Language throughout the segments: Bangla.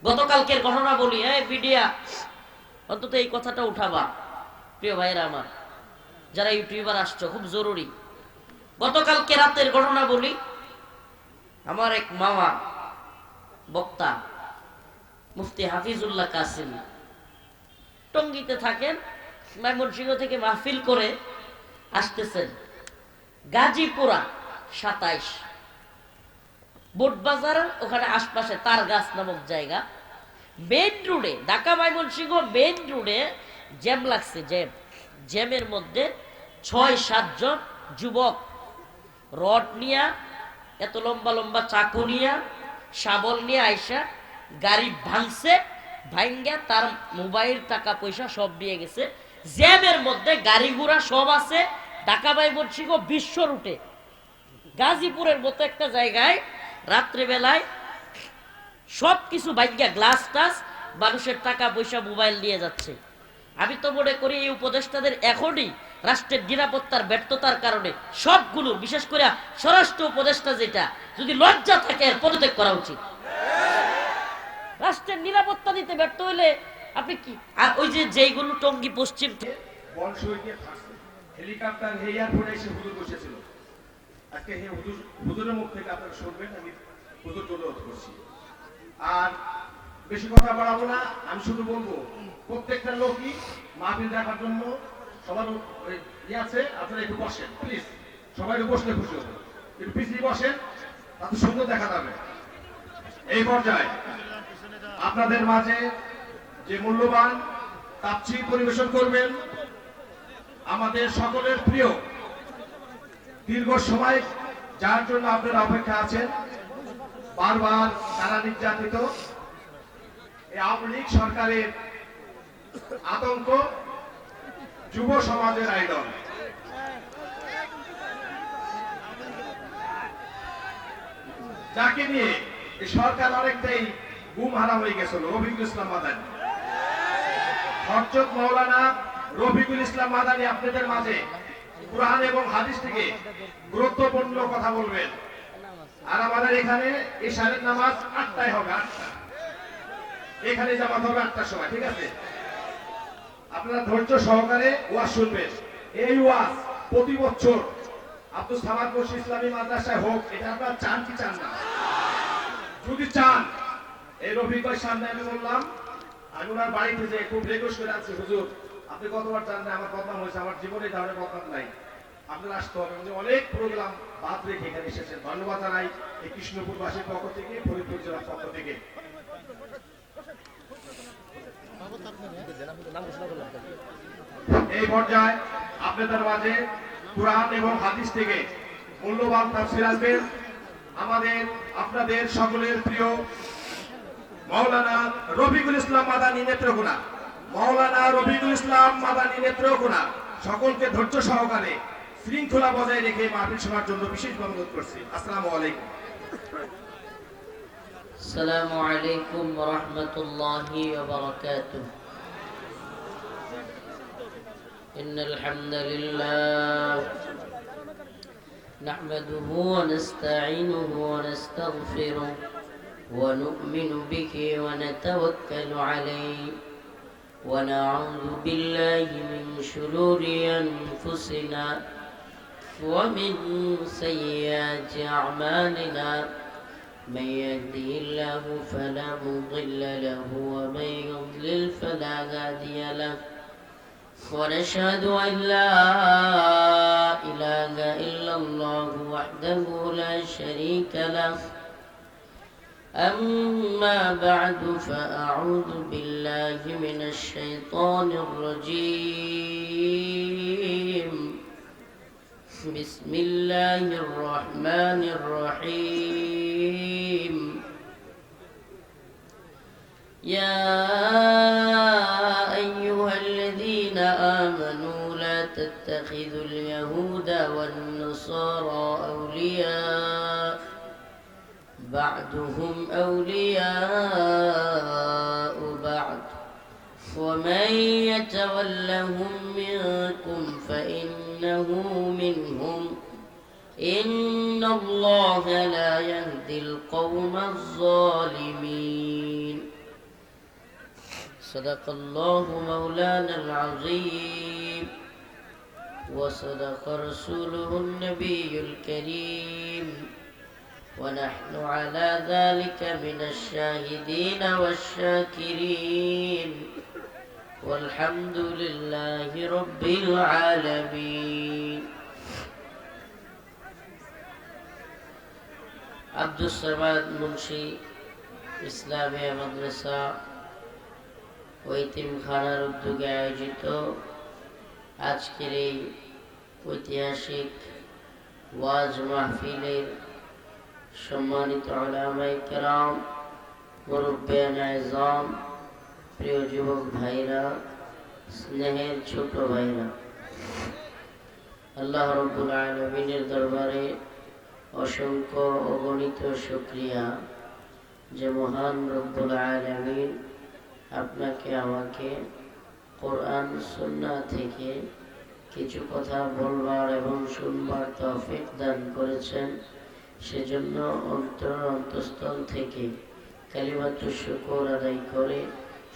গতকালকের ঘটনা বলি, মিডিয়া অন্তত এই কথাটা উঠাবা প্রিয় ভাইরা আমার, যারা ইউটিউবার আসছো, খুব জরুরি। গতকালকে রাতের ঘটনা বলি। আমার এক মামা বক্তা মুফতি হাফিজুল্লাহ কাসিম টঙ্গীতে থাকেন, ময়মনসিংহ থেকে মাহফিল করে আসতেছেন গাজীপুরা 27 বোটবাজার, ওখানে আশপাশে তার গাছ নামক জায়গা, মেন রোডে, ঢাকা ময়মনসিংহ মেন রোডে জ্যাম লাগছে। জ্যামের মধ্যে 6-7 জন যুবক রড নিয়া, এত লম্বা লম্বা চাকু নিয়া, শাবল নিয়ে আইসা গাড়ি ভাঙছে, ভাঙ্গা তার মোবাইল টাকা পয়সা সব নিয়ে গেছে। জ্যামের মধ্যে গাড়ি ঘোড়া সব আছে। ঢাকা ময়মনসিংহ বিশ্ব রুটে গাজীপুরের মতো একটা জায়গায় রাত্রেবেলায় সবকিছু ভাগ্যা, গ্লাস টাস, মানুষের টাকা পয়সা মোবাইল নিয়ে যাচ্ছে। আমি তো মনে করি এই উপদেষ্টাদের এখনই রাষ্ট্রের নিরাপত্তার ব্যর্থতার কারণে সবগুলো, বিশেষ করে স্বরাষ্ট্র উপদেষ্টা যেটা, যদি লজ্জা থাকে এর পদত্যাগ করা উচিত। রাষ্ট্রের নিরাপত্তা দিতে ব্যর্থ হইলে আপনি কি, আর ওই যে যেইগুলো টঙ্গী পশ্চিম হেলিকপ্টার এয়ারপোর্টে এসে হুজুর বসেছিল, আজকে হুজুরের মুখ থেকে আপনারা শুনবেন। আমি হুজুরকে অনুরোধ করছি, আর বেশি কথা বাড়াবো না। আমি শুধু বলবো, প্রত্যেকটা লোকই মাহফিল দেখার জন্য সবার ইয়ে আছে, আপনারা একটু বসেন প্লিজ। সবাই একটু বসলে খুশি হবো, একটু পিছিয়ে বসেন, এত সুন্দর দেখা যাবে। এই পর্যায়ে আপনাদের মাঝে যে মূল্যবান তাফসীর পরিবেশন করবেন আমাদের সকলের প্রিয়, দীর্ঘ সময় যার জন্য আপনারা অপেক্ষা আছেন, বারবার তারা নির্যাতিত, এই আওয়ামী লীগ সরকারের আতঙ্ক, যুব সমাজের আইডল, যাকে নিয়ে এই সরকার অনেকটাই গুম হারা হয়ে গেছিল, রফিকুল ইসলাম মাদানী। হযরত মাওলানা রফিকুল ইসলাম মাদানী আপনাদের মাঝে কুরআন এবং হাদিস থেকে গুরুত্বপূর্ণ কথা বলবেন। আর আমাদের এখানে ইশারের নামাজ 8টায় হবে, 8টা এখানে জামাত হবে 8টার সময়, ঠিক আছে? আপনারা ধৈর্য সহকারে ওয়াজ শুনবেন। এই ওয়াজ প্রতি বছর আব্দুল সামাদ বশি ইসলামী মাদ্রাসায় হোক, এটা আপনারা চান কি চান না? যদি চান, এই রফিক ভাই সামনে আমি বললাম, আমি ওনার বাড়িতে যে খুব রিকোয়েস্ট করে আছি, হুজুর আপনি কতবার চান না, আমার বদনাম হয়েছে, আমার জীবনে এই ধরনের বদনাম নাই, আপনারা আসতে হবে। অনেক প্রোগ্রাম বাদ রেখে এখানে এসেছেন, ধন্যবাদ জানাই এই কৃষ্ণপুরবাসীর পক্ষ থেকে, ফরিদপুর জেলার পক্ষ থেকে। এই পর্যায়ে আপনাদের মাঝে কুরআন এবং হাদিস থেকে মূল্যবান তাফসীর আসবেন আমাদের আপনাদের সকলের প্রিয় মাওলানা রফিকুল ইসলাম মাদানী নেত্রকোনা। মাওলানা রফিকুল ইসলাম মাদানী নেত্রকোনা সকলকে ধৈর্য সহকারে শৃঙ্খলা বজায় রেখে মাহফিল শোনার জন্য বিশেষভাবে অনুরোধ করছি। আসসালামু আলাইকুম। আসসালামু আলাইকুম ওয়া রাহমাতুল্লাহি ওয়া বারাকাতুহু। ইন্নাল হামদালিল্লাহ নাহমাদুহু ওয়া নাস্তাঈনুহু ওয়া নাস্তাগফিরুহু ওয়া নু'মিনু বিহি ওয়া নাতাওয়াক্কালু আলাইহি ওয়া না'উযু বিল্লাহি মিন শুরুরি আনফুসিনা ওয়া মিন সাইয়্যাতি আ'মালিনা। من يهده الله فلا مضل له ومن يضلل فلا هادي له ونشهد أن لا إله إلا الله وحده لا شريك له. أما بعد فأعوذ بالله من الشيطان الرجيم. بسم الله الرحمن الرحيم. يا أيها الذين آمنوا لا تتخذوا اليهود والنصارى أولياء بعضهم أولياء بعض ومن يتولهم منكم فإنه منهم إن الله لا يهدي القوم الظالمين. صدق الله مولانا العظيم وصدق رسوله النبي الكريم ونحن على ذلك من الشاهدين والشاكرين والحمد لله رب العالمين আব্দুস সামাদ মুন্সি ইসলামিয়া মাদ্রাসা ও ইতিমখানার উদ্যোগে আয়োজিত আজকের এই ঐতিহাসিক ওয়াজ মাহফিলের সম্মানিত উলামায়ে কেরাম, মুরব্বিয়ানে আযম, প্রিয় যুবক ভাইরা, স্নেহের ছোট ভাইরা, আল্লাহ রাব্বুল আলামিনের দরবারে অসংখ্য অগণিত শুকরিয়া যে মহান রব্বুল আলামিন আপনাকে আমাকে কোরআন সুন্নাহ থেকে কিছু কথা বলবার এবং শুনবার তৌফিক দান করেছেন। সেজন্য অন্তঃস্থল থেকে কালিমাতুশ শুকর আদায় করে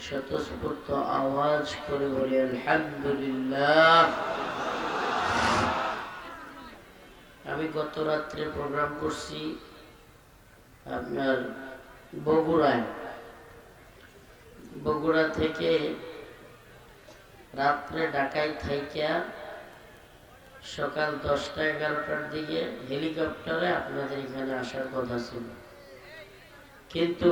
স্বতঃস্ফূর্ত আওয়াজ করে বলি আলহামদুলিল্লাহ। আমি গত রাত্রে প্রোগ্রাম করছি আপনার বগুড়া থেকে রাত্রে ঢাকায় থাইকা সকাল 10টা-11টার দিকে হেলিকপ্টারে আপনাদের এখানে আসার কথা ছিল, কিন্তু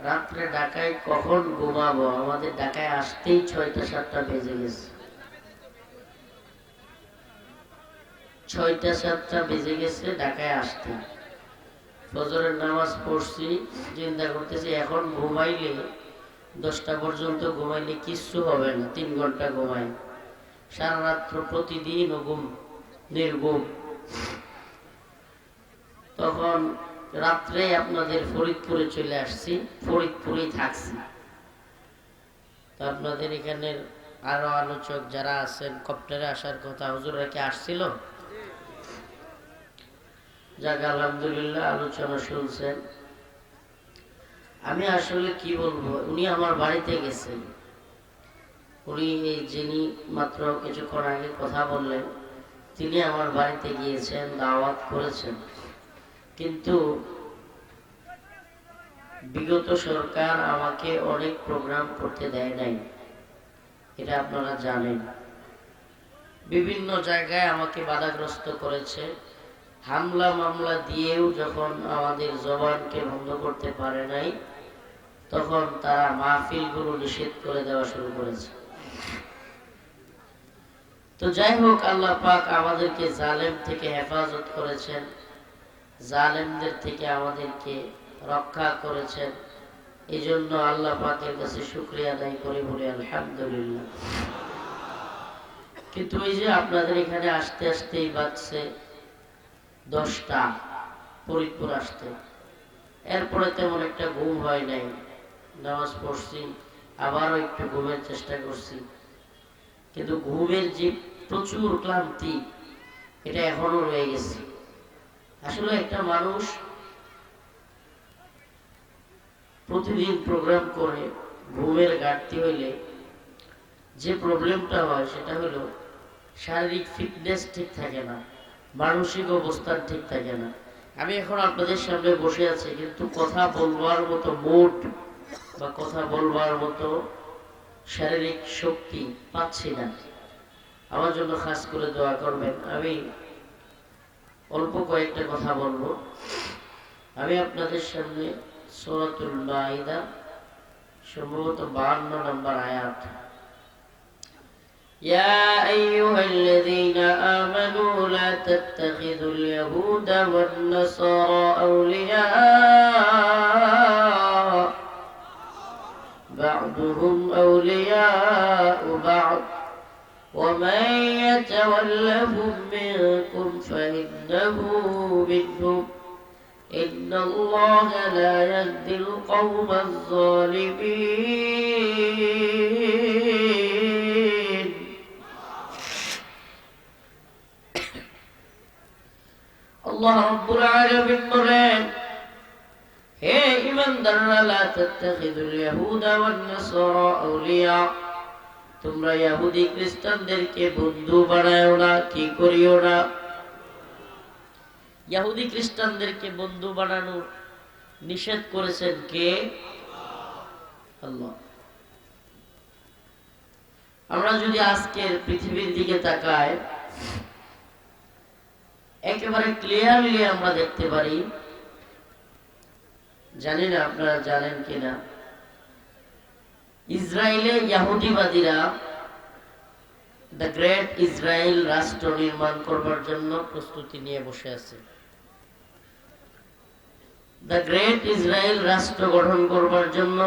রাত্রে ঢাকায় কখন ঘুমাবো, আমাদের ঢাকায় আসতেই 6টা-7টা বেজে গেছে। 6টা-7টা বেজে গেছে ঢাকায় আসতে। ফজরের নামাজ পড়ছি, চিন্তা করতেছি এখন ঘুমাইলে 10টা পর্যন্ত ঘুমাইলে কিচ্ছু হবে না, 3 ঘন্টা ঘুমাই, সারা রাত্র প্রতিদিন নির্ঘুম। তখন রাত্রে আপনাদের ফরিদপুরে চলে আসছি, ফরিদপুরেই থাকছি। তো আপনাদের এখানের আরো আলোচক যারা আছেন, কপ্টারে আসার কথা, হুজুররা কি আসছিল? যাক আলহামদুলিল্লাহ, আলোচনা শুনছেন। আমি আসলে কি বলবো, উনি আমার বাড়িতে গেছেন, উনি যিনি মাত্র কিছুক্ষণ আগে কথা বললেন, তিনি আমার বাড়িতে গিয়েছেন, দাওয়াত করেছেন। কিন্তু বিগত সরকার আমাকে অনেক প্রোগ্রাম করতে দেয় নাই, এটা আপনারা জানেন। বিভিন্ন জায়গায় আমাকে বাধাগ্রস্ত করেছে, হামলা মামলা দিয়েও যখন আমাদের জবানকে বন্ধ করতে পারে নাই, তখন তারা মাহফিলগুলো নিষেধ করে দেওয়া শুরু করেছে। তো যাই হোক, আল্লাহ পাক আমাদেরকে জালেম থেকে হেফাজত করেছেন, জালেমদের থেকে আমাদেরকে রক্ষা করেছেন। এই জন্য আল্লাহ পাকের কাছে শুকরিয়া আদায় করে বলি আলহামদুলিল্লাহ। কিন্তু ওই যে আপনাদের এখানে আসতে আসতেই বাজছে 10টা, ফরিদপুর আসতে। এরপরে তেমন একটা ঘুম হয় নাই, নামাজ পড়ছি, আবারও একটু ঘুমের চেষ্টা করছি, কিন্তু ঘুমের যে প্রচুর ক্লান্তি, এটা এখনো রয়ে গেছে। আসলে একটা মানুষ প্রতিদিন প্রোগ্রাম করে ঘুমের ঘাটতি হইলে যে প্রবলেমটা হয় সেটা হলো শারীরিক ফিটনেস ঠিক থাকে না, মানসিক অবস্থান ঠিক থাকে না। আমি এখন আপনাদের সামনে বসে আছি, কিন্তু কথা বলবার মতো মুড বা কথা বলবার মতো শারীরিক শক্তি পাচ্ছি না। আমার জন্য খাস করে দোয়া করবেন। আমি অল্প কয়েকটা কথা বলবো। আমি আপনাদের সামনে সূরাতুল মাইদা সম্ভবত 52 নম্বর আয়াত, يا أيها الذين آمنوا لا تتخذوا اليهود والنصارى أولياء بعضهم أولياء بعض ومن يتولهم منكم فإنه منهم إن الله لا يهدي القوم الظالمين الله رب العالمين বলেন হে ঈমানদাররা, লা তাত্তাখিযুল ইয়াহুদা ওয়ান নাসারা আউলিয়া, তোমরা ইহুদি খ্রিস্টানদেরকে বন্ধু বানায়ো না। কি করিও না? ইহুদি খ্রিস্টানদেরকে বন্ধু বানানোর নিষেধ করেছেন কে? আল্লাহ। আমরা যদি আজকের পৃথিবীর দিকে তাকাই, একেবারে ক্লিয়ারলি আমরা দেখতে পারি, জানি না আপনারা জানেন কিনা, ইসরায়েলে ইহুদিবাদীরা দ্য গ্রেট ইসরায়েল রাষ্ট্র নির্মাণ করবার জন্য প্রস্তুতি নিয়ে বসে আছে। দ্য গ্রেট ইসরায়েল রাষ্ট্র গঠন করবার জন্য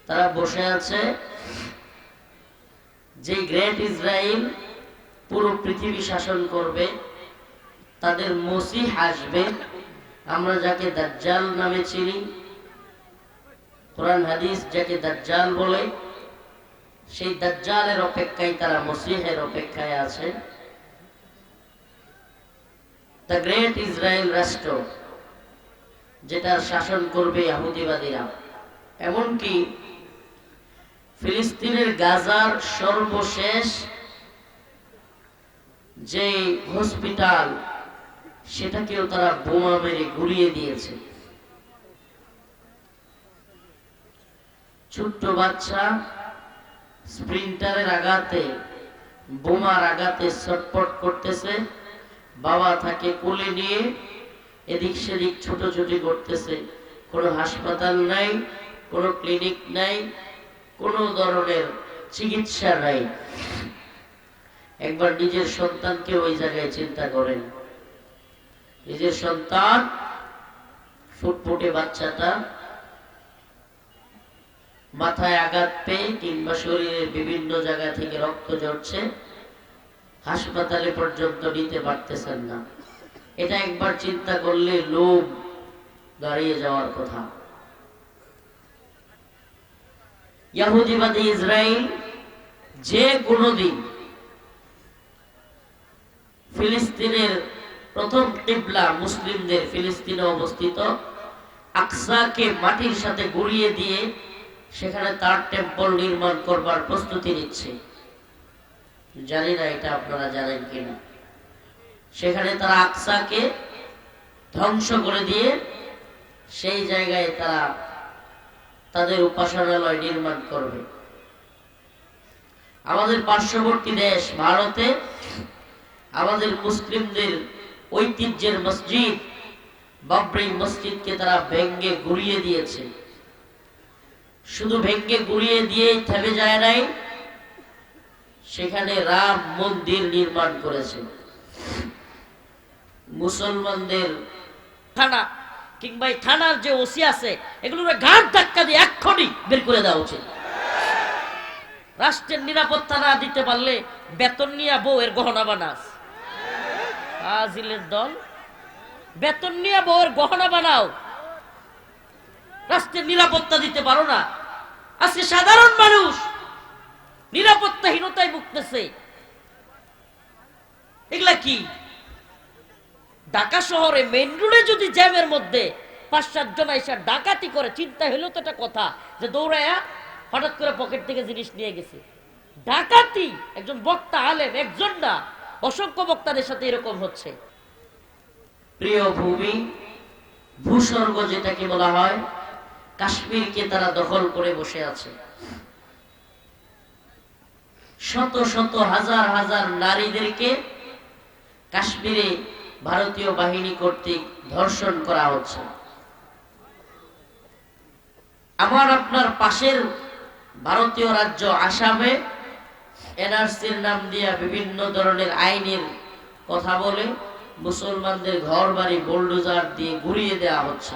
তারা বসে আছে। যে গ্রেট ইসরায়েল পুরো পৃথিবী শাসন করবে, তাদের মসিহ আসবে, আমরা যাকে দাজ্জাল নামে চিনি, কোরআন হাদিস যাকে দাজ্জাল বলে, সেই দাজ্জালের অপেক্ষায় তারা মসিহের অপেক্ষায় আছে। দ্য গ্রেট ইসরায়েল রাষ্ট্র, যেটা শাসন করবে ইহুদিবাদীরা। এমনকি ফিলিস্তিনের গাজার সর্বশেষ যে হসপিটাল, সেটাকেও তারা বোমা মেরে গুড়িয়ে দিয়েছে। ছোট্ট বাচ্চা স্প্রিন্টারের আঘাতে, বোমার আঘাতে ছটফট করতেছে, বাবা তাকে কোলে নিয়ে এদিক সেদিক ছোটাছুটি করতেছে। কোনো হাসপাতাল নাই, কোনো ক্লিনিক নাই, কোনো ধরনের চিকিৎসা নাই। একবার নিজের সন্তানকে ওই জায়গায় চিন্তা করেন। নিজের সন্তান, ফুটফুটে বাচ্চাটা, মাথায় আঘাত পেয়ে কিংবা শরীরের বিভিন্ন জায়গা থেকে রক্ত ঝরছে, হাসপাতালে পর্যন্ত নিতে পারতেছেন না। এটা একবার চিন্তা করলে লোভ দাঁড়িয়ে যাওয়ার কথা। ইহুদিবাদী ইসরায়েল যে কোনো দিন ফিলিস্তিনের প্রথম কিবলা মুসলিমদের ফিলিস্তিনে অবস্থিত আকসাকে মাটির সাথে গুঁড়িয়ে দিয়ে সেখানে তার টেম্পল নির্মাণ করবার প্রস্তুতি নিচ্ছে। জানি না এটা আপনারা জানেন কিনা। সেখানে তারা আকসাকে ধ্বংস করে দিয়ে সেই জায়গায় তারা তাদের উপাসনালয় নির্মাণ করবে। আমাদের পার্শ্ববর্তী দেশ ভারতে আমাদের মুসলিমদের ঐতিহ্যের মসজিদ বাবরি মসজিদকে তারা ভেঙ্গে গুঁড়িয়ে দিয়েছে। শুধু ভেঙ্গে গুঁড়িয়ে দিয়েই থেমে যায় নাই, সেখানে রাম মন্দির নির্মাণ করেছে। মুসলমানদের থানা কিংবা থানার যে ওসি আছে, এগুলোর ঘাট ধাক্কা দিয়ে এক্ষুনি বের করে দেওয়া উচিত। রাষ্ট্রের নিরাপত্তা না দিতে পারলে বেতন নিয়ে বউয়ের গহনা বানাস। আজিলের দল, বেতন নিয়ে বউয়ের গহনা বানাও, রাষ্ট্রের নিরাপত্তা দিতে পারো না। আজকে সাধারণ মানুষ নিরাপত্তাহীনতায় ভুগতেছে। এগুলা কি? ঢাকা শহরে মেইন রোডে যদি জ্যামের মধ্যে ৫-৭ জন এসে ডাকাতি করে, চিন্তা হলো তো একটা কথা যে দৌড়ায়া হঠাৎ করে পকেট থেকে জিনিস নিয়ে গেছে। ডাকাতি একজন বক্তা আলেম, একজন না, অসংখ্য বক্তাদের সাথে এরকম হচ্ছে। প্রিয় ভূমি, ভূস্বর্গ যেটাকে বলা হয়, কাশ্মীরকে তারা দখল করে বসে আছে। শত শত হাজার হাজার নারীদেরকে কাশ্মীরে ভারতীয় বাহিনী কর্তৃক ধর্ষণ করা হচ্ছে। আমার আপনার পাশের ভারতীয় রাজ্য আসামে এনআরসির নাম দিয়া বিভিন্ন ধরনের আইনের কথা বলে মুসলমানদের ঘর বাড়ি বুলডোজার দিয়ে গুঁড়িয়ে দেওয়া হচ্ছে।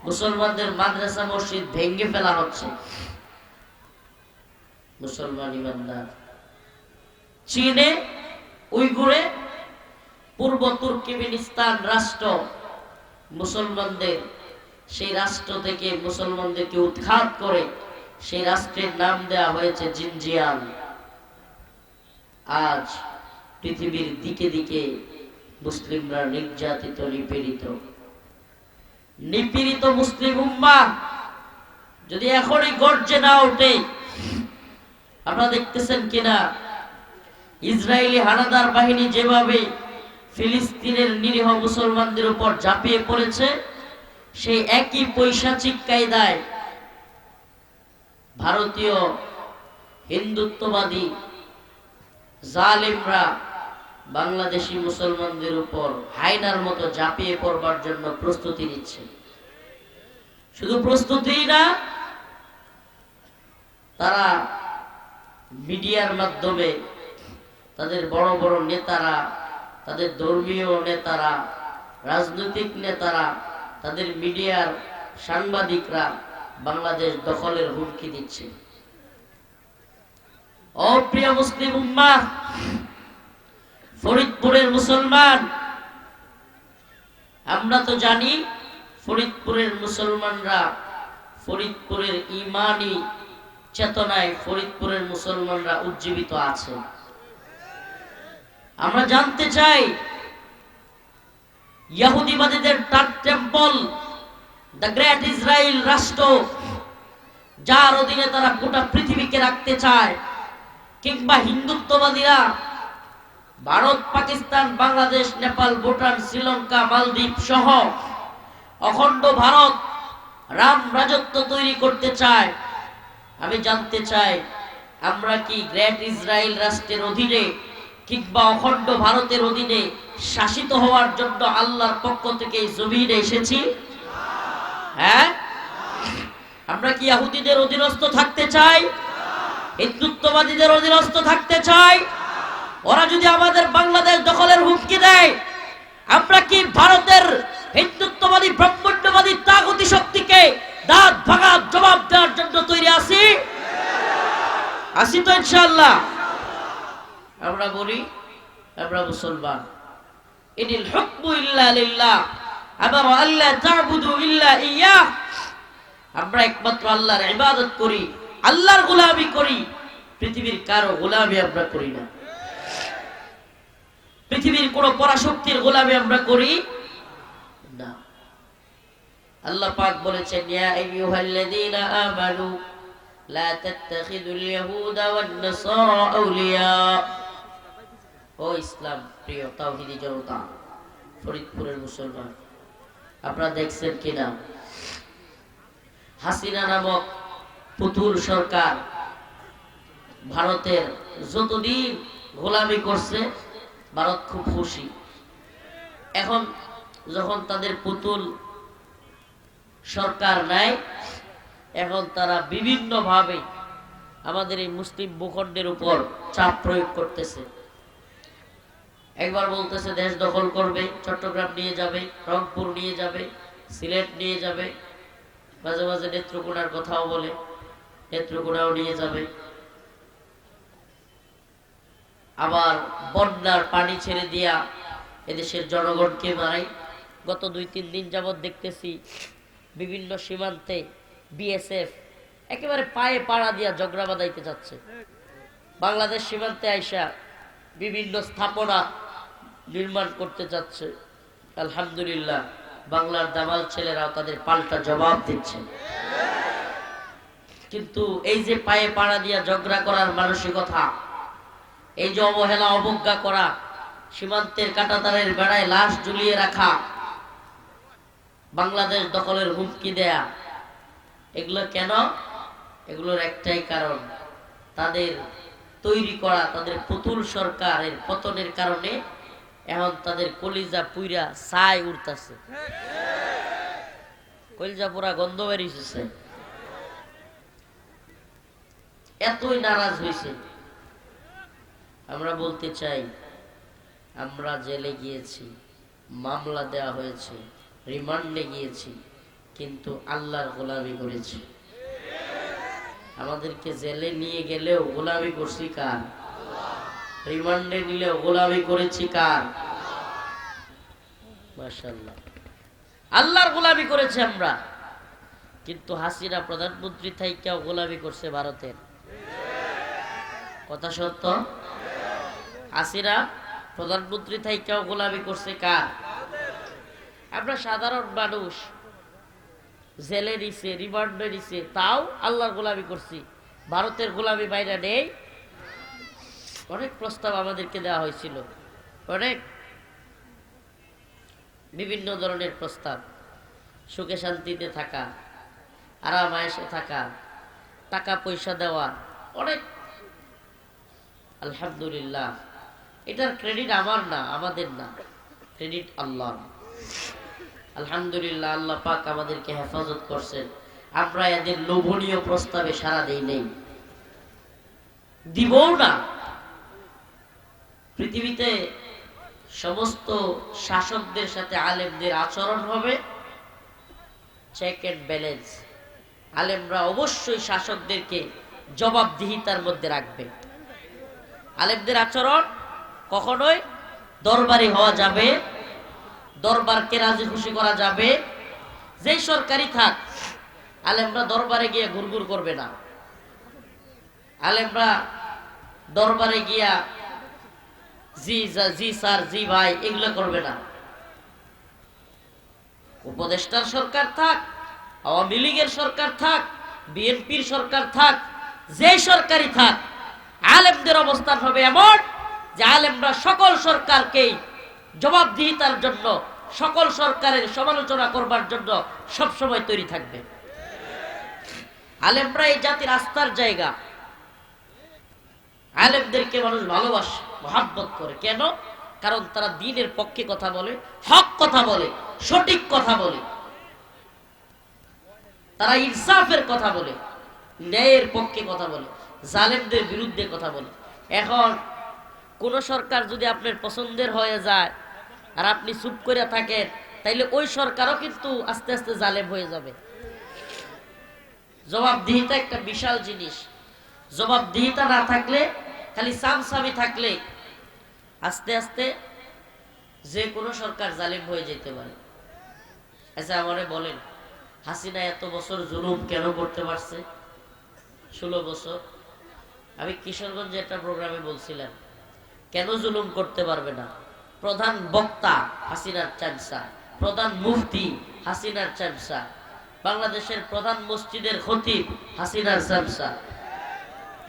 মুসলমানদের মাদ্রাসা মসজিদ ভেঙে ফেলা হচ্ছে। মুসলমান ইমানদার চীনে উইগুরে পূর্ব তুর্কমেনিস্তান রাষ্ট্র, মুসলমানদের সেই রাষ্ট্র থেকে মুসলমানদেরকে উৎখাত করে সেই রাষ্ট্রের নাম দেওয়া হয়েছে জিনজিয়াং। আজ পৃথিবীর দিকে দিকে মুসলিমরা নির্যাতিত, নিপীড়িত। নিপীড়িত মুসলিম উম্মাহ যদি এখনই গর্জে না ওঠে, আপনারা দেখতেছেন কিনা ইসরায়েলি হানাদার বাহিনী যেভাবে ফিলিস্তিনের নিরীহ মুসলমানদের উপর ঝাঁপিয়ে পড়েছে, সেই একই পৈশাচিক কায়দায় ভারতীয় হিন্দুত্ববাদী জালেমরা বাংলাদেশি মুসলমানদের উপর হায়নার মতো ঝাঁপিয়ে পড়বার জন্য প্রস্তুতি নিচ্ছে। শুধু প্রস্তুতি না, তারা মিডিয়ার মাধ্যমে তাদের বড় বড় নেতারা, তাদের ধর্মীয় নেতারা, রাজনৈতিক নেতারা, তাদের মিডিয়ার সাংবাদিকরা বাংলাদেশ দখলের হুমকি দিচ্ছে। অপ্রিয় মুসলিম উম্মাহ, ফরিদপুরের মুসলমান, আমরা তো জানি ফরিদপুরের মুসলমানরা, ফরিদপুরের ঈমানি চেতনায় ফরিদপুরের মুসলমানরা উজ্জীবিত আছে। আমরা জানতে চাই ইহুদিবাদীদের টেম্পল, দ্য গ্রেট ইসরায়েল রাষ্ট্র, যার অধীনে তারা গোটা পৃথিবীকে রাখতে চায়, কিংবা হিন্দুত্ববাদীরা ভারত, পাকিস্তান, বাংলাদেশ, নেপাল, ভুটান, শ্রীলঙ্কা, মালদ্বীপ সহ অখণ্ড ভারত রাম রাজত্ব তৈরি করতে চায়। আমি জানতে চাই, আমরা কি গ্রেট ইসরায়েল রাষ্ট্রের অধীনে কিংবা অখণ্ড ভারতের অধীনে শাসিত হওয়ার জন্য আল্লাহর পক্ষ থেকে জমিনে এসেছি? হ্যাঁ, আমরা কি ইহুদিদের অধীনস্থ থাকতে চাই? হিন্দুত্ববাদীদের অধীনস্থ থাকতে চাই? ওরা যদি আমাদের বাংলাদেশ দখলের হুমকি দেয়, আমরা কি ভারতের হিন্দুত্ববাদী ব্রহ্মণ্যবাদী তাগুতি শক্তিকে দাঁত ভাঙা জবাব দেওয়ার জন্য তৈরি আছি? আসি তো ইনশাআল্লাহ। আমরা বলি আমরা মুসলমান, ইনিল হুকমু ইল্লা লিল্লাহ, আমারা আল্লাহ তা'বুদু ইল্লা ইয়্যাহ, আমরা একমাত্র আল্লাহর ইবাদত করি, আল্লাহর গোলামি করি, পৃথিবীর কারো গোলামি আমরা করি না, পৃথিবীর কোন পরাশক্তির গোলামি আমরা করি না। আল্লাহ পাক বলেছেন, ইয়া আইয়ুহাল্লাযীনা আমানু লা তাত্তাখিযুল ইয়াহুদা ওয়ান নাসারা আউলিয়া। ও ইসলাম প্রিয় তাওহীদি জনতা, ফরিদপুরের মুসলমান, আপনারা দেখছেন কিনা হাসিনা নামক পুতুল সরকার ভারতের যতদিন গোলামি করছে ভারত খুব খুশি। এখন যখন তাদের পুতুল সরকার নাই, এখন তারা বিভিন্ন ভাবে আমাদের এই মুসলিম ভূখণ্ডের উপর চাপ প্রয়োগ করতেছে। একবার বলতেছে দেশ দখল করবে, চট্টগ্রাম নিয়ে যাবে, রংপুর নিয়ে যাবে, সিলেট নিয়ে যাবে, মাঝে মাঝে নেত্রকোনার কথাও বলে, নেত্রকোনাও নিয়ে যাবে। আবার বন্যার পানি ছেড়ে দিয়া এদেশের জনগণকে মারাই। গত 2-3 দিন যাবৎ দেখতেছি বিভিন্ন সীমান্তে বিএসএফ একেবারে পায়ে পাড়া দিয়া ঝগড়া বাঁধাইতে যাচ্ছে। বাংলাদেশ সীমান্তে আইসা বিভিন্ন স্থাপনা নির্মাণ করতে যাচ্ছে। আলহামদুলিল্লাহ, বাংলার দামাল ছেলেরাও তাদের পাল্টা জবাব দিচ্ছে। কিন্তু এই যে পায়ে পাড়া দিয়া ঝগড়া করার মানসিকতা, এই যে অবহেলা অবজ্ঞা করা, সীমান্তের কাঁটাতারের বেড়ায় লাশ ঝুলিয়ে রাখা, বাংলাদেশ দখলের হুমকি দেয়া, এগুলো কেন? এগুলোর একটাই কারণ, তাদের তৈরি করা তাদের পুতুল সরকারের পতনের কারণে এখন তাদের কলিজা পুইরা ছাই উঠতেছে, কলিজা পুরা গন্ধ বেরিয়েছে, এতই নারাজ হয়েছে। আমরা বলতে চাই, আমরা জেলে গিয়েছি, মামলা দেওয়া হয়েছে, রিমান্ডে গিয়েছি, কিন্তু আল্লাহর গোলামি করেছি। আমাদেরকে জেলে নিয়ে গেলেও গোলামি করছি কার? রিমান্ডে নিলেও গোলামি করেছি কার? মাশাআল্লাহ, আল্লাহর গোলামি করেছি আমরা। কিন্তু হাসিনা প্রধানমন্ত্রী থাইকাও গোলামি করছে ভারতের। কথা সত্য? হাসিনা প্রধানমন্ত্রী থাইকাও গোলামি করছে কার? আমরা সাধারণ মানুষ, জেলে নিছে, রিমান্ডে নিছে, তাও আল্লাহর গোলামি করছি, ভারতের গোলামি বাইরে নেই। অনেক প্রস্তাব আমাদেরকে দেওয়া হয়েছিল, অনেক বিভিন্ন ধরনের প্রস্তাব, সুখে শান্তিতে থাকা, আরাম আয়েশে থাকা, টাকা পয়সা দেওয়া, অনেক। আলহামদুলিল্লাহ, এটার ক্রেডিট আমার না, আমাদের না, ক্রেডিট আল্লাহর। আলহামদুলিল্লাহ, আল্লাহ পাক আমাদেরকে হেফাজত করছেন। আমরা এদের লোভনীয় প্রস্তাবে সাড়া দেই নেই, দিবও না। পৃথিবীতে সমস্ত শাসকদের সাথে আলেমদের আচরণ হবে চেক এন্ড ব্যালেন্স। আলেমরা অবশ্যই শাসকদেরকে জবাবদিহিতার মধ্যে রাখবে। আলেমদের আচরণ কখনোই দরবারি হওয়া যাবে, দরবারকে রাজি খুশি করা যাবে। যেই সরকারি থাক, আলেমরা দরবারে গিয়ে ঘুরঘুর করবে না। আলেমরা দরবারে গিয়া জি স্যার, জি ভাই, এগুলো করবে না। উপদেষ্টার সরকার থাক, আওয়ামী লীগের সরকার থাক, বিএনপির সরকার থাক, যে সরকারি থাক, আলেমদের অবস্থান হবে এমন যে আলেমরা সকল সরকারকেই জবাবদিহিতার জন্য, সকল সরকারের সমালোচনা করবার জন্য সবসময় তৈরি থাকবে। আলেমরা এই জাতির আস্থার জায়গা। আলেমদেরকে মানুষ ভালোবাসে, মহাব্বত করে। কেন? কারণ তারা দ্বীনের পক্ষে কথা বলে, হক কথা বলে, সঠিক কথা বলে, তারা ইনসাফের কথা বলে, ন্যায়ের পক্ষে কথা বলে, জালেমদের বিরুদ্ধে কথা বলে। এখন কোন সরকার যদি আপনার পছন্দের হয়ে যায় আর আপনি চুপ করে থাকেন, তাইলে ওই সরকারও কিন্তু আস্তে আস্তে জালেম হয়ে যাবে। জবাবদিহিতা একটা বিশাল জিনিস। জবাবদিহিতা না থাকলে, খালি সামসামি থাকলে আস্তে আস্তে যে কোনো সরকার জালিম হয়ে যেতে পারে। আচ্ছা, আমারে বলেন, হাসিনা এত বছর জুলুম কেন করতে পারছে? 16 বছর। আমি কিশোরগঞ্জে একটা প্রোগ্রামে বলছিলাম, কেন জুলুম করতে পারবে না? প্রধান বক্তা হাসিনার চামচা, প্রধান মুফতি হাসিনার চামচা, বাংলাদেশের প্রধান মসজিদের খতিব হাসিনার চামচা,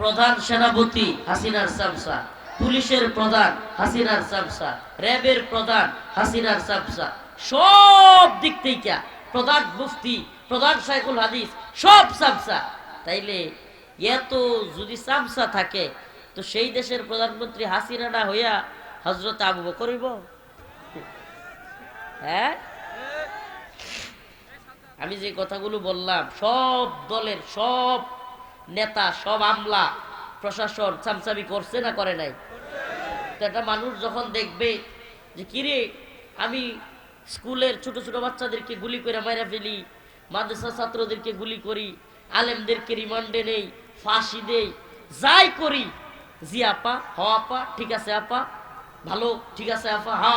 প্রধান সেনাপতি হাসিনার চামচা, পুলিশের প্রধান হাসিনার চামচা, র্যাবের প্রধান হাসিনার চামচা। সব দিক থেকে প্রধান মুফতি, প্রধান শাইখুল হাদিস, সব চামচা। তাইলে এত যদি চামচা থাকে, তো সেই দেশের প্রধানমন্ত্রী হাসিনা না হইয়া হযরত আবু বকর হইব? হ্যাঁ, আমি যে কথাগুলো বললাম, সব দলের সব নেতা, সব আমলা, প্রশাসন চামচামি করছে না করে নাই? তো একটা মানুষ যখন দেখবে যে কিরে, আমি স্কুলের ছোট ছোট বাচ্চাদেরকে গুলি করে মাইরা ফেলি, মাদ্রাসা ছাত্রদেরকে গুলি করি, আলেমদেরকে রিমান্ডে নেই, ফাঁসি দেই, যাই করি, জি আপা, হ আপা, ঠিক আছে আপা, ভালো, ঠিক আছে আপা, হা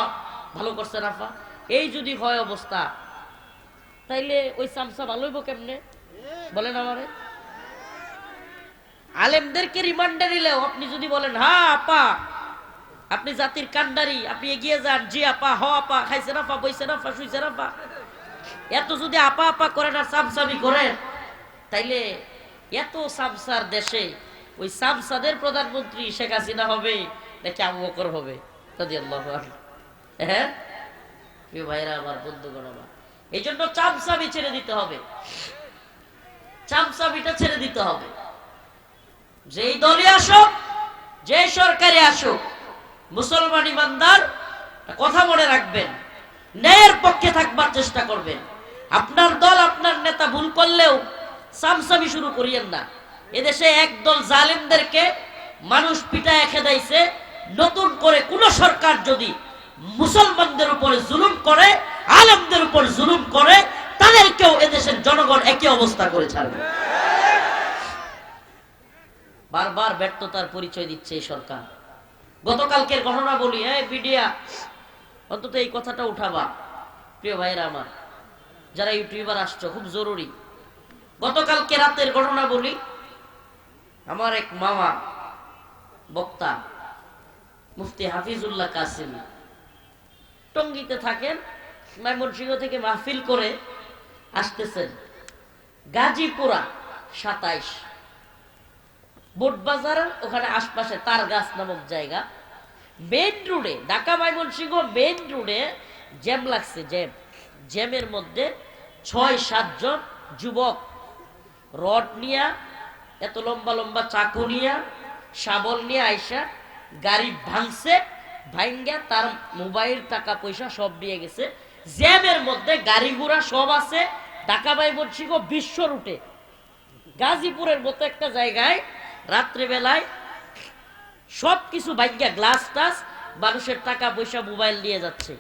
ভালো করছেন আপা, এই যদি হয় অবস্থা, তাইলে ওই চামচা ভালো হইব কেমনে? বলেন আমারে। আলেমদেরকে রিমান্ডে নিলেও আপনি যদি বলেন, হ্যাঁ আপা, আপনি জাতির কান্ডারি, আপনি এগিয়ে যান, জি আপা, হ আপা, খাইছেন আপা, বইছেন আপা, শুইছেন আপা, এত যদি আপা আপা করেন আর চামচামি করেন, তাইলে এত চামচার দেশে ওই চামচাদের প্রধানমন্ত্রী শেখ হাসিনা হবে নাকি আবু বকর হবে? রাদিয়াল্লাহু আনহু। হ্যাঁ প্রিয় ভাইরা আমার, বন্ধুগণ আমার, এই জন্য চামচামি ছেড়ে দিতে হবে, চামচামিটা ছেড়ে দিতে হবে। যেই দলে আসুক, যে সরকারে আসুক, মুসলমান ইমানদার কথা মনে রাখবেন, ন্যায়ের পক্ষে থাকবার চেষ্টা করবেন। আপনার দল, আপনার নেতা ভুল করলেও চামচামি শুরু করিয়েন না। এদেশে একদল জালেমদেরকে মানুষ পিটায় খেদাইছে। নতুন করে কোন সরকার যদি মুসলমানদের উপরে জুলুম করে, আলেমদের উপর জুলুম করে, তাদেরকেও এদেশের জনগণ একই অবস্থা করে ছাড়বে। বারবার ব্যর্থতার পরিচয় দিচ্ছে এই সরকার। গতকালকের ঘটনা বলি, মিডিয়া অন্তত এই কথাটা উঠাবা প্রিয় ভাইরা আমার, যারা ইউটিউবার আসছো, খুব জরুরি। গতকালকে রাতের ঘটনা বলি। আমার এক মামা বক্তা মুফতি হাফিজুল্লাহ কাসিমি টঙ্গীতে থাকেন, ময়মনসিংহ থেকে মাহফিল করে আসতেছেন। গাজীপুরা 27, বোটবাজারের ওখানে আশপাশে তারগাছ নামক জায়গা, মেইন রোডে, ঢাকা ময়মনসিংহ মেইন রোডে জ্যাম লাগছে। জ্যামের মধ্যে 6-7 জন যুবক রড নিয়া, এত লম্বা লম্বা চাকু নিয়া, শাবল নিয়ে আইসা গাড়ি ভাঙছে, ভাঙ্গা তার মোবাইল টাকা পয়সা সব নিয়ে গেছে। জ্যামের মধ্যে গাড়ি ঘোড়া সব আছে। ঢাকা ময়মনসিংহ বিশ্ব রুটে গাজীপুরের মতো একটা জায়গায় রাত্রেবেলায় সবকিছু ভাগ্যা, গ্লাস টাস, মানুষের টাকা পয়সা, মোবাইল নিয়ে যাচ্ছে।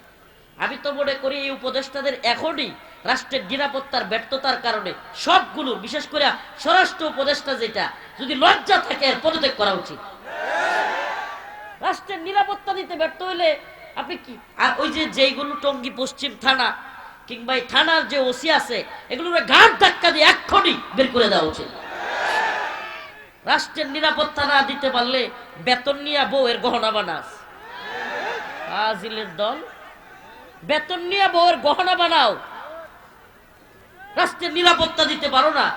আমি তো মনে করি এই উপদেষ্টাদের এখনই রাষ্ট্রের নিরাপত্তার ব্যর্থতার কারণে সবগুলো, বিশেষ করে স্বরাষ্ট্র উপদেষ্টা যেটা, যদি লজ্জা থাকে এর পদত্যাগ করা উচিত। রাষ্ট্রের নিরাপত্তা দিতে ব্যর্থ হইলে আপনি কি, আর ওই যে যেইগুলো টঙ্গী পশ্চিম থানা কিংবা এই থানার যে ওসি আছে, এগুলো ঘাট ধাক্কা দিয়ে এক্ষুনি বের করে দেওয়া উচিত। রাষ্ট্রের নিরাপত্তা না দিতে পারলে বেতন নিয়ে বউয়ের গহনা বানাস, ফাজিলের দল, বেতন নিয়ে বউয়ের গহনা বানাও, রাষ্ট্রের নিরাপত্তা দিতে পারো না।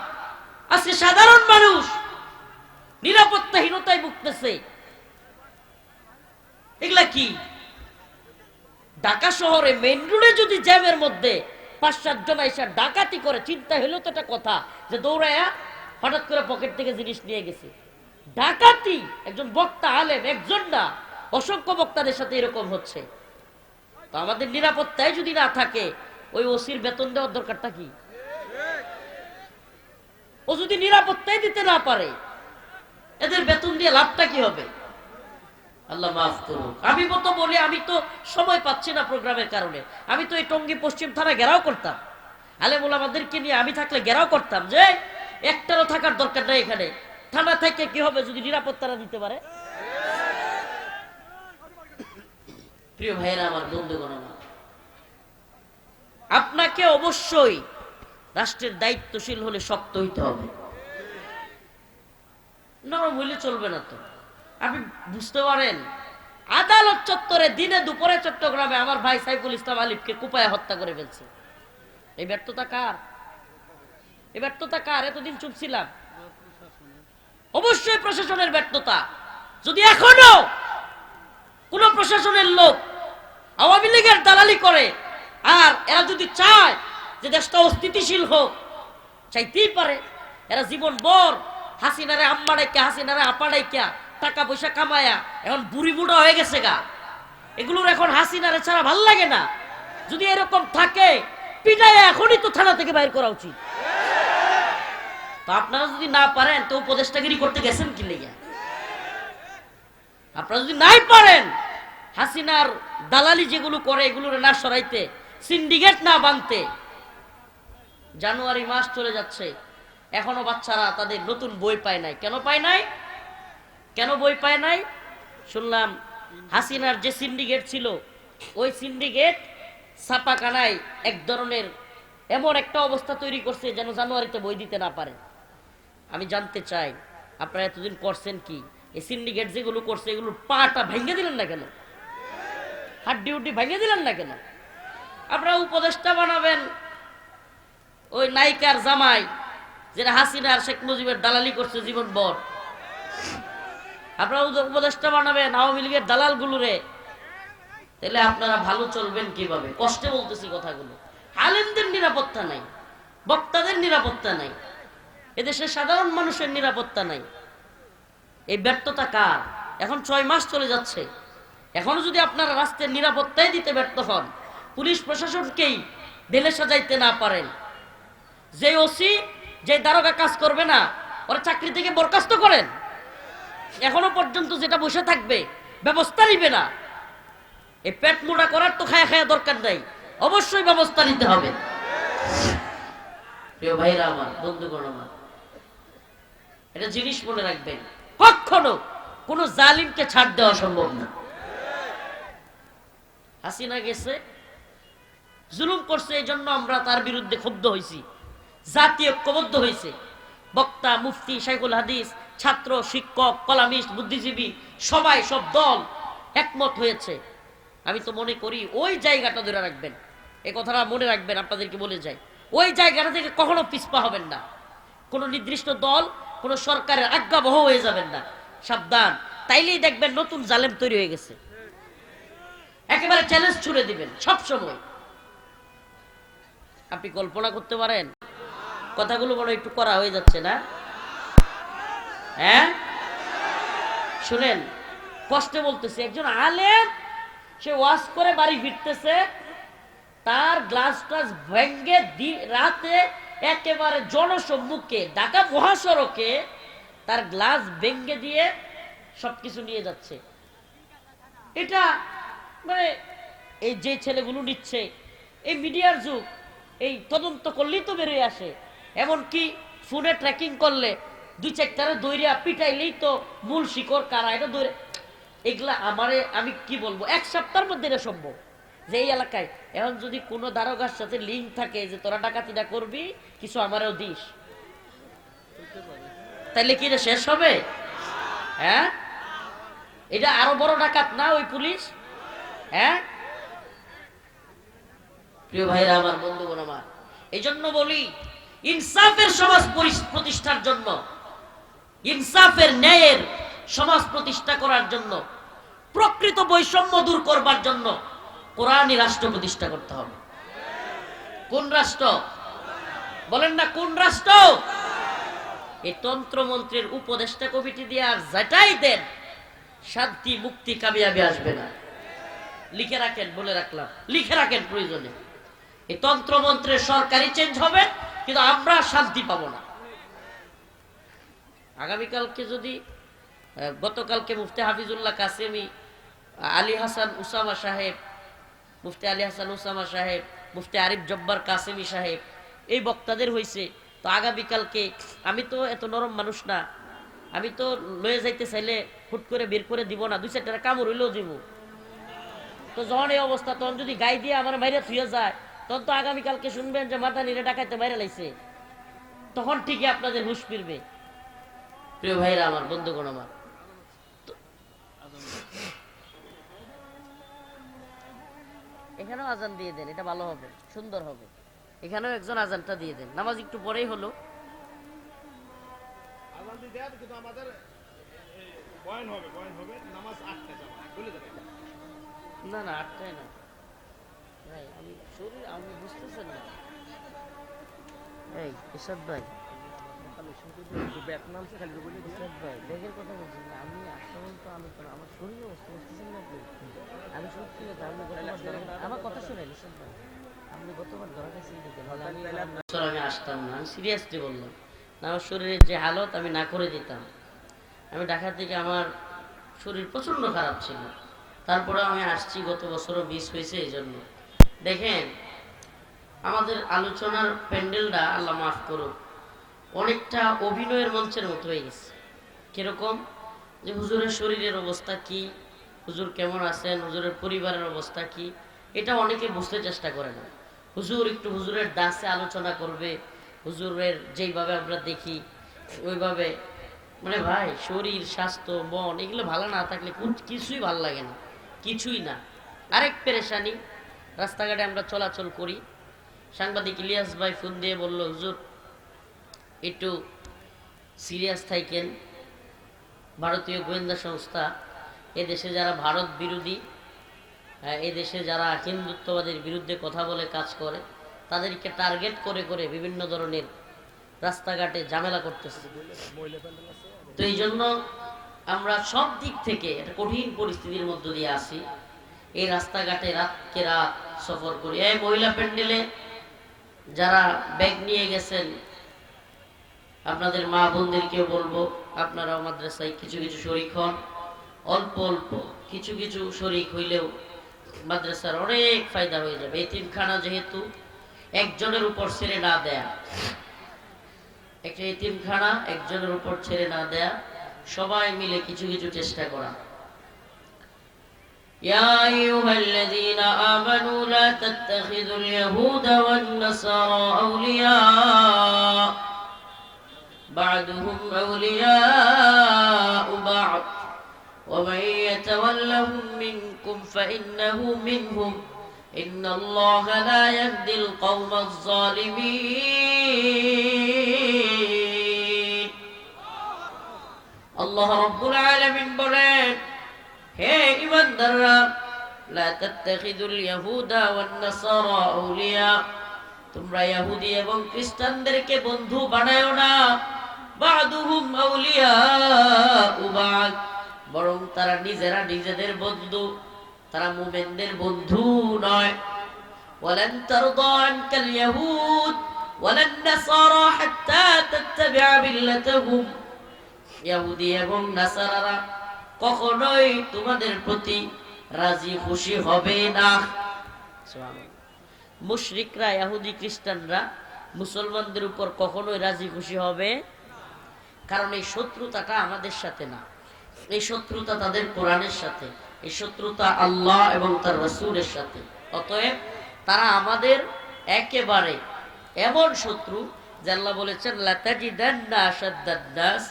আজকে সাধারণ মানুষ নিরাপত্তাহীনতায় ভুগতেছে। এগুলা কি? ঢাকা শহরে মেইন রোডে যদি জ্যামের মধ্যে 5-7 জন এসে ডাকাতি করে, চিন্তা হইলো তো একটা কথা যে দৌড়ায়া হঠাৎ করে পকেট থেকে জিনিস নিয়ে গেছে। ডাকাতি একজন বক্তা আলেম, একজন না, অসংখ্য বক্তাদের সাথে এরকম হচ্ছে। তো আমাদের নিরাপত্তায় যদি না থাকে, ওই ওসির বেতন দেওয়ার দরকারটা কি? ও যদি নিরাপত্তায় দিতে না পারে, এদের বেতন দিয়ে লাভটা কি হবে? আল্লাহ মাফ করুন। আমি তো বলি, আমি তো সময় পাচ্ছি না প্রোগ্রামের কারণে। আমি তো এই টঙ্গী পশ্চিম থানা ঘেরাও করতাম, আলেম ওলামাদেরকে নিয়ে আমি থাকলে ঘেরাও করতাম যে একটারও থাকার দরকার নাই এখানে। থানা থেকে কি হবে যদি নিরাপত্তাটা দিতে পারে? প্রিয় ভাইয়েরা আমার, বন্ধুগণ আমার, আপনাকে অবশ্যই রাষ্ট্রের দায়িত্বশীল হলে শক্ত হইতে হবে, নরম হইলে চলবে না। তো আপনি বুঝতে পারেন, আদালত চত্বরে দিনে দুপুরে চট্টগ্রামে আমার ভাই সাইফুল ইসলাম আলিফকে কুপায়ে হত্যা করে ফেলছে। এই ব্যর্থতা কার? এই ব্যর্থতা কার? এতদিন চুপ ছিলাম। অবশ্যই প্রশাসনের ব্যর্থতা। যদি এখনো কোন প্রশাসনের লোক আওয়ামী লীগের দালালি করে, আর এরা যদি চায় যে দেশটা অস্থিতিশীল হোক, চাইতেই পারে। এরা জীবন ভর হাসিনারে আম্মা ডাইকা, হাসিনারে আপা ডাইকা টাকা পয়সা কামায়া এখন বুড়ি বুড়া হয়ে গেছে গা। এগুলোর এখন হাসিনারে ছাড়া ভাল লাগে না। যদি এরকম থাকে, পিটাইয়া এখনই তো থানা থেকে বাইর করা উচিত। তো আপনারা যদি না পারেন, তো উপদেষ্টাগিরি করতে গেছেন কি লেগে? আপনারা যদি নাই পারেন হাসিনার দালালি যেগুলো করে এগুলোর না সরাইতে, সিন্ডিকেট না বানতে, জানুয়ারি মাস চলে যাচ্ছে, এখনো বাচ্চারা তাদের নতুন বই পায় নাই। কেন পায় নাই? কেন বই পায় নাই? শুনলাম হাসিনার যে সিন্ডিকেট ছিল, ওই সিন্ডিকেট ছাপাখানায় এক ধরনের এমন একটা অবস্থা তৈরি করছে যেন জানুয়ারিতে বই দিতে না পারে। আমি জানতে চাই, আপনারা এতদিন করছেন কি? এই সিন্ডিকেট যেগুলো করছে, এগুলো পাটা ভেঙে দিলেন না কেন? হাড্ডি উড্ডি ভেঙে দিলেন না কেন? আপনারা উপদেষ্টা বানাবেন ওই নায়িকার জামাই, যেটা হাসিনা আর শেখ মুজিবের দালালি করছে জীবন ভর। আপনারা উপদেষ্টা বানাবেন আওয়ামী লীগের দালাল গুলোরে। তাহলে আপনারা ভালো চলবেন কিভাবে? কষ্টে বলতেছি কথাগুলো। আলেমদের নিরাপত্তা নাই, বক্তাদের নিরাপত্তা নাই, এদেশের সাধারণ মানুষের নিরাপত্তা নাই। এই ব্যর্থতা কার? এখন 6 মাস চলে যাচ্ছে, এখনো যদি আপনারা রাষ্ট্রের নিরাপত্তাই দিতে ব্যর্থ হন, পুলিশ প্রশাসনকেই ঢেলে সাজাইতে না পারেন, যে ওসি যে দারোগা কাজ করবে না, ওরা চাকরি থেকে বরখাস্ত করেন, এখনো পর্যন্ত যেটা বসে থাকবে, ব্যবস্থা নিবে না। এই পেট মোটা করার তো খায়া খায়া দরকার নাই, অবশ্যই ব্যবস্থা নিতে হবে। প্রিয় ভাইরা আমার, বন্ধুগণ আমার, এটা জিনিস মনে রাখবেন, কখনো কোন জালিমকে ছাড় দেওয়া সম্ভব না। হাসিনা গেছে, জুলুম করছে, এই জন্য আমরা তার বিরুদ্ধে ক্ষুব্ধ হয়েছি, জাতি ঐক্যবদ্ধ হয়েছে। বক্তা, মুফতি, শাইখুল হাদিস, ছাত্র, শিক্ষক, কলামিস্ট, বুদ্ধিজীবী, সবাই, সব দল একমত হয়েছে। আমি তো মনে করি ওই জায়গাটা ধরে রাখবেন, এই কথাটা মনে রাখবেন, আপনাদেরকে বলে যাই, ওই জায়গাটা থেকে কখনো পিছপা হবেন না। কোন নির্দিষ্ট দল, কোন সরকারের আজ্ঞাবহ হয়ে যাবেন না, সাবধান। তাইলেই দেখবেন নতুন জালেম তৈরি হয়ে গেছে। একেবারে চ্যালেঞ্জ ছুড়ে দিবেন সব সময়। আপনি কল্পনা করতে পারেন? কথাগুলো বড় একটু করা হয়ে যাচ্ছে না? হ্যাঁ, শুনেন, কষ্টে বলতেছে। একজন আলেম, সে ওয়াজ করে বাড়ি ফিরতেছে, তার গ্লাস টাস ভেঙ্গে রাতে একেবারে জনসম্মুখে ঢাকা মহাসড়কে তার গ্লাস ভেঙ্গে দিয়ে সবকিছু নিয়ে যাচ্ছে। এটা মানে এই যে ছেলেগুলো নিচ্ছে, এই মিডিয়ার যুগ, এই তদন্ত করলেই তো বেরিয়ে আসে। এমনকি ফোনে ট্র্যাকিং করলে 2-4টারে দৌড়িয়া পিটাইলেই তো মূল শিকড় কারা, এটা দৌড়ে। এগুলা আমি কি বলবো, 1 সপ্তাহের মধ্যে এটা সম্ভব যে এই এলাকায় এখন যদি কোনো দারোগার সাথে লিঙ্ক থাকে যে তোরা ডাকাতিটা করবি, কিছু আমারও দিস, তাইলে কি এটা শেষ হবে? হ্যাঁ, এটা আরো বড় ডাকাত না ওই পুলিশ? হ্যাঁ, প্রিয় ভাইরা আমার, বন্ধুগণ আমার, এই জন্য বলি ইনসাফের সমাজ প্রতিষ্ঠার জন্য, ইনসাফের ন্যায়ের সমাজ প্রতিষ্ঠা করার জন্য, প্রকৃত বৈষম্য দূর করবার জন্য কোরআনী রাষ্ট্র প্রতিষ্ঠা করতে হবে। কোন রাষ্ট্র বলেন না? কোন রাষ্ট্র? এই তন্ত্রমন্ত্রের উপদেষ্টা কমিটি দিয়ে আর যেটাই দেন, শান্তি মুক্তি কামিয়াবি আসবে না। লিখে রাখেন, বলে রাখলাম, লিখে রাখেন প্রয়োজনে। এই তন্ত্রমন্ত্রের সরকারি চেঞ্জ হবে, কিন্তু আমরা শান্তি পাবো না। আগামীকালকে যদি গতকালকে মুফতি হাফিজুল্লাহ কাসেমি, আলী হাসান উসামা সাহেব, মুফতি আলী হাসান উসামা সাহেব, মুফতি আরিফ জব্বার কাসেমি সাহেব, এই বক্তাদের হয়েছে, তো আগামীকালকে আমি তো এত নরম মানুষ না, আমি তো লয়ে যাইতে চাইলে হুট করে বের করে দিব না, 2-4টা কামড় হইলেও দিব। তো যখন এই অবস্থা, তখন যদি গাই দিয়ে আমার বাইরে থুয়ে যায়, তখন তো আগামীকালকে শুনবেন যে মাদানিরে ডাকাইতে বাইরে লাইছে, তখন ঠিকই আপনাদের হুঁশ ফিরবে। প্রিয় ভাইরা আমার, বন্ধুগণ আমার, এখানেও আজান দিয়ে দেন, এটা ভালো হবে, সুন্দর হবে। এখানেও একজন আজানটা দিয়ে দেন, নামাজ একটু পরেই হলো। না না, 8টায় না ভাই, আমি বুঝতেছেন না। এই ইরশাদ ভাই, ইরশাদ ভাই, ব্যাগের কথা বলছেন না, আমি 8টা পর্যন্ত আলোচনা, আমার শরীরে অবস্থা বুঝতেছেন না আপনি? আমি সত্যি কথা, আমার কথা শুনেন ইরশাদ ভাই, আপনি গতবার ধরা গেছেন আমি আসতাম না, আমি সিরিয়াসলি বললাম না, আমার শরীরের যে হালত আমি না করে দিতাম। আমি ঢাকা থেকে, আমার শরীর প্রচন্ড খারাপ ছিল, তারপরে আমি আসছি, গত বছরও মিস হয়েছে। এই জন্য দেখেন, আমাদের আলোচনার প্যান্ডেলটা আল্লাহ মাফ করুক, অনেকটা অভিনয়ের মঞ্চের মতো হয়ে গেছে। কিরকম? যে হুজুরের শরীরের অবস্থা কি, হুজুর কেমন আছেন, হুজুরের পরিবারের অবস্থা কি, এটা অনেকে বুঝতে চেষ্টা করে না। হুজুর একটু হুজুরের দাসে আলোচনা করবে, হুজুরের যেইভাবে আমরা দেখি ওইভাবে, মানে ভাই, শরীর স্বাস্থ্য মন এগুলো ভালো না থাকলে কিছুই ভালো লাগে না, কিছুই না। আরেক পেরেশানি, রাস্তাঘাটে আমরা চলাচল করি, সাংবাদিক ইলিয়াস ভাই ফোন দিয়ে বলল, হুজুর একটু সিরিয়াস থাকেন, ভারতীয় গোয়েন্দা সংস্থা এদেশে যারা ভারত বিরোধী, এদেশে যারা হিন্দুত্ববাদের বিরুদ্ধে কথা বলে কাজ করে, তাদেরকে টার্গেট করে করে বিভিন্ন ধরনের রাস্তাঘাটে ঝামেলা করতেছে। তো এই জন্য আমরা সব দিক থেকে একটা কঠিন পরিস্থিতির মধ্য দিয়ে আসি। এই রাস্তাঘাটে রাতকে রাত সফর করি। এই মহিলা প্যান্ডেলে যারা ব্যাগ নিয়ে গেছেন, আপনাদের মা বোনদেরকেও বলবো, আপনারাও মাদ্রাসায় কিছু কিছু শরীক হন, অল্প অল্প কিছু কিছু শরীক হইলেও মাদ্রাসার অনেক ফায়দা হয়ে যাবে। এতিমখানা যেহেতু একজনের উপর ছেড়ে না দেয়া, একটা এতিমখানা একজনের উপর ছেড়ে না দেয়া, সবাই মিলে কিছু কিছু চেষ্টা করা। يا أيها الذين آمنوا لا تتخذوا اليهود والنصارى أولياء بعضهم أولياء بعض ومن يتولهم منكم فإنه منهم إن الله لا يهدي القوم الظالمين আল্লাহ রাব্বুল আলামিন বলেন, হে ঈমানদাররা, লা তাত্তাখিযুল ইয়াহুদা ওয়ান নাসারা আউলিয়া, তোমরা ইহুদি এবং খ্রিস্টানদেরকে বন্ধু বানায়ো না। বাদুহুম আউলিয়াউ বাদ, বরং তারা নিজেরা নিজেদের বন্ধু, তারা মুমিনদের বন্ধু নয়। ওয়ালান তারদা আনকাল ইয়াহুদ ওয়ালান নাসারা হাত্তা তাত্তাবি'a মিল্লাতাহুম, ইহুদি এবং নাসারারা কখনোই তোমাদের প্রতি রাজি খুশি হবে না। মুশরিকরা, ইহুদি খ্রিস্টানরা মুসলমানদের উপর কখনোই রাজি খুশি হবে, কারণ এই শত্রুতাটা আমাদের সাথে না, এই শত্রুতা তাদের কোরআনের সাথে, এই শত্রুতা আল্লাহ এবং তার রাসূলের সাথে। অতএব তারা আমাদের একেবারে এমন শত্রু যে আল্লাহ বলেছেন, লা তাজিদান্না আশাদ্দান নাস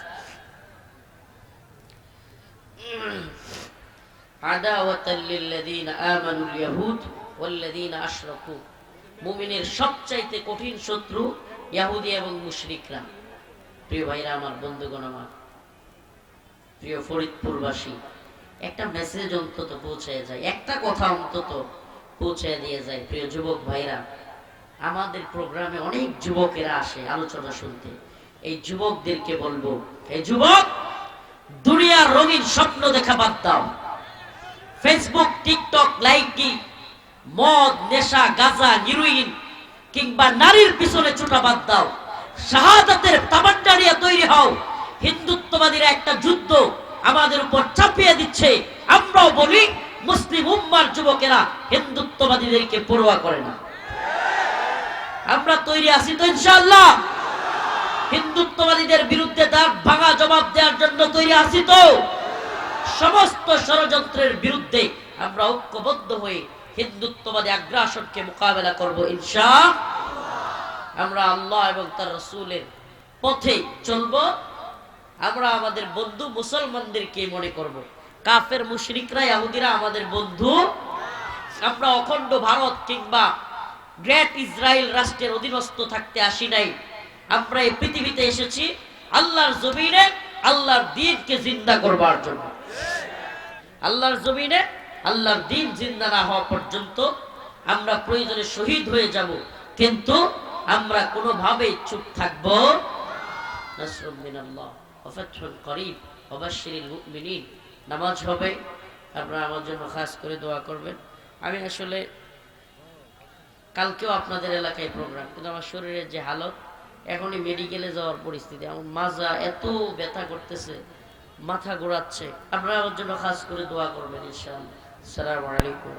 আদাওয়াতাল লিল্লাযীনা আমানুল ইয়াহুদ ওয়াল্লাযীনা আশরাকু, মুমিনের সবচাইতে কঠিন শত্রু ইহুদি এবং মুশরিকরা। প্রিয় ভাইরা আমার, বন্ধুগণ আমার, প্রিয় ফরিদপুরবাসী, একটা মেসেজ অন্তত পৌঁছে যায়, একটা কথা অন্তত পৌঁছে দিয়ে যায়। প্রিয় যুবক ভাইরা, আমাদের প্রোগ্রামে অনেক যুবকেরা আসে আলোচনা শুনতে। এই যুবকদেরকে বলবো, এই যুবক, দুনিয়ার রঙিন স্বপ্ন দেখা বাদ দাও। ফেসবুক, টিকটক, লাইকি, মদ, নেশা, গাঁজা, হিরোইন কিংবা নারীর পিছনে ছোটা বাদ দাও। শাহাদাতের তামান্না নিয়ে তৈরি হও। হিন্দুত্ববাদীরা একটা যুদ্ধ আমাদের উপর চাপিয়ে দিচ্ছে। আমরাও বলি, মুসলিম উম্মার যুবকেরা হিন্দুত্ববাদীদেরকে পরোয়া করে না। আমরা তৈরি আছি তো ইনশাআল্লাহ? হিন্দুত্ববাদীদের বিরুদ্ধে দাঁত ভাঙা জবাব দেওয়ার জন্য তৈরি আছি তো? সমস্ত ষড়যন্ত্রের বিরুদ্ধে আমরা ঐক্যবদ্ধ হয়ে হিন্দুত্ববাদী আগ্রাসনকে মোকাবেলা করব ইনশাআল্লাহ। আমরা আল্লাহ এবং তার রাসূলের পথে চলব। আমরা আমাদের বন্ধু মুসলমানদেরকে মনে করব। কাফের মুশরিকরা, ইহুদিরা আমাদের বন্ধু। আমরা অখণ্ড ভারত কিংবা গ্রেট ইসরায়েল রাষ্ট্রের অধীনস্থ থাকতে আসি নাই। আমরা এই পৃথিবীতে এসেছি আল্লাহর জমিনে আল্লাহর দ্বীনকে জিন্দা করবার জন্য। আল্লাহর জমিনে আল্লাহর দ্বীন জিন্দা না হওয়া পর্যন্ত আমরা প্রয়োজনে শহীদ হয়ে যাব, কিন্তু আমরা কোনোভাবেই চুপ থাকব। নাসরুম মিনাল্লাহ ওয়া ফাতহুন করিব ওয়া বাশশিরিল মুমিনিন। নামাজ হবে, আপনারা আমার জন্য খাস করে দোয়া করবেন। আমি আসলে কালকেও আপনাদের এলাকায় প্রোগ্রাম, কিন্তু আমার শরীরের যে হালত, এখনই মেডিকেলে যাওয়ার পরিস্থিতি, আমার মাজা এত ব্যথা করতেছে, মাথা ঘোরাচ্ছে। আপনারা আমার জন্য খাস করে দোয়া করবেন ইনশাআল্লাহ। আসসালামু আলাইকুম।